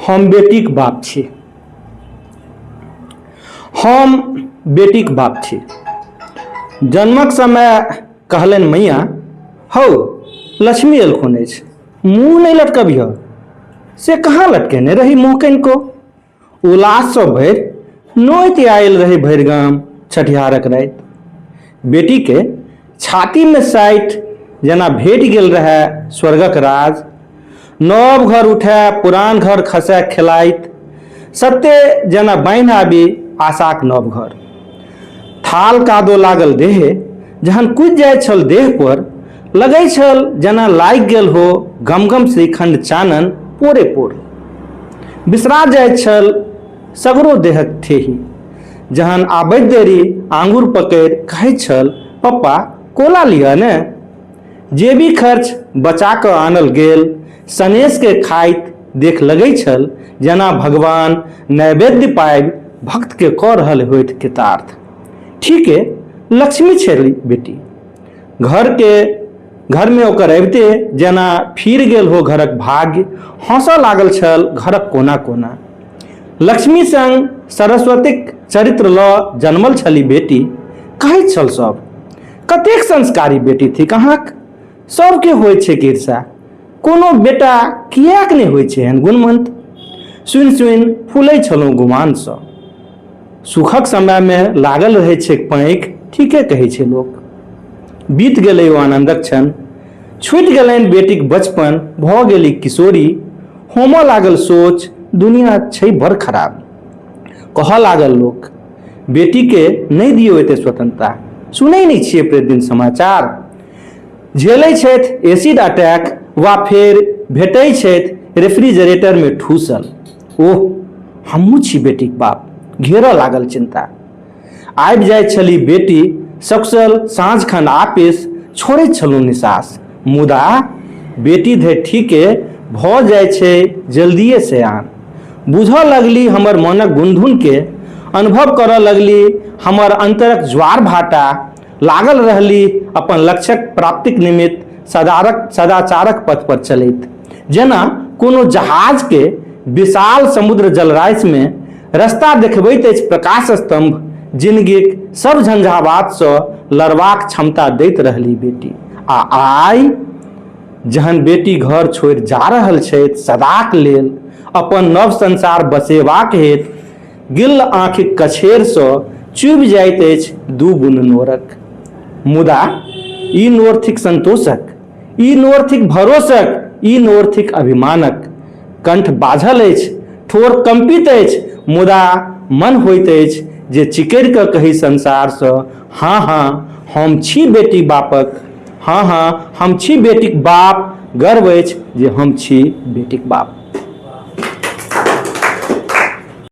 हम बेटीक बाप छी। हम बेटीक बाप छी। जन्मक समय कहलनि मैया, हौ लक्ष्मी एलखुन अछि, मुँह नहीं लटकबिह। से कहाँ लटकेने रही मुँह कनिको। उल्लाससँ भरि नोति आयल रही भरि गाम छठिहारक राति। बेटीके छातीमे साटि जेना भेट गेल रहए स्वर्गक राज। नव घर उठै पुरान घर खसै खेलाइत, सत्ते जेना बान्हि आबी आशाक नव घर। थाल कादो लागल देहे जहन कुदि जाइत छल देह पर, लगै छल जेना लागि गेल हो गमगम श्रीखंड चानन पोरे पोर। बिसरा जाइत छल सगरो देहक ठेही। जहन आबैत देरी आंगुर पकड़ि कहैत छल, पप्पा कोला लिअ ने। जेबी खर्च बचा कऽ आनल गेल सनेश के खाइत देख लगै छल जेना भगवान नैवेद्य पाबि भक्त के कऽ रहल होइत कृतार्थ। ठीके लक्ष्मी छली बेटी। घर में ओकर अबिते जेना फिर गेल हो घरक भाग्य। हंसऽ लागल छल घरक कोना कोना। लक्ष्मी संग सरस्वतीक चरित्र लऽ जन्मल छली बेटी। कहैत छल सब, कतेक संस्कारी बेटी थिक अहाँक। सबके होइ छै ईर्ष्या, कोनो बेटा किएक नहि होइ छै एहन गुणवंत। सुनि सुनि फूलै छलहुँ गुमानसँ। सुखक समयमे लागल रहै छै पैंख, ठीके कहै छै लोक। बीत गेलै ओ आनंदक क्षण, छूटि गेलनि बेटीक बचपन, भऽ गेली किशोरी। होमऽ लागल सोच, दुनिया छै बड़ खराब। कहऽ लागल लोक, बेटीके नहि दियौ एते स्वतंत्रता। सुनै नहि छियै प्रतिदिन समाचार। झेलै छथि एसिड अटैक वा फेर भेटै छथि रेफ्रिजरेटरमे ठूसल। ओह हमहूँ छी बेटीक बाप, घेरऽ लागल चिंता। आबि जाइत छली बेटी सकुशल साँझ खन आपिस, छोड़ैत छलहुँ निसास। मुदा बेटी धरि ठीके भऽ जाइ छै जल्दिए से आन। बुझऽ लगली हमर मनक गुनधुनके, अनुभव करऽ लगली हमर अंतरक ज्वार भाटा। लागल रहली अपन लक्ष्यक प्राप्तिक निमित्त सदाचारक पथ पर चलैत। जेना कोनो जहाजके विशाल समुद्र जलराशिमे रास्ता देखबैत अछि प्रकाश स्तंभ। जिंदगीक सब झंझावातसँ लड़बाक क्षमता दैत रहली बेटी। आ आइ जहन बेटी घर छोड़ि जा रहल छथि सदाक लेल अपन नव संसार बसेबाक हेतु, गिल्ल आँखिक कछेरसँ चुभि जाइत अछि दू बूंद नोरक। मुदा ई नोर थिक संतोषक, ई नोर थिक भरोसक, ई नोर थिक अभिमानक। कंठ बाझल अछि, ठोर कंपित अछि, मुदा मन होइत अछि जे चिकरि कऽ कही संसारसँ, हाँ हाँ हम छी बेटी बापक। हाँ हाँ हम छी बेटीक बाप, गर्व अछि जे हम छी बेटीक बाप।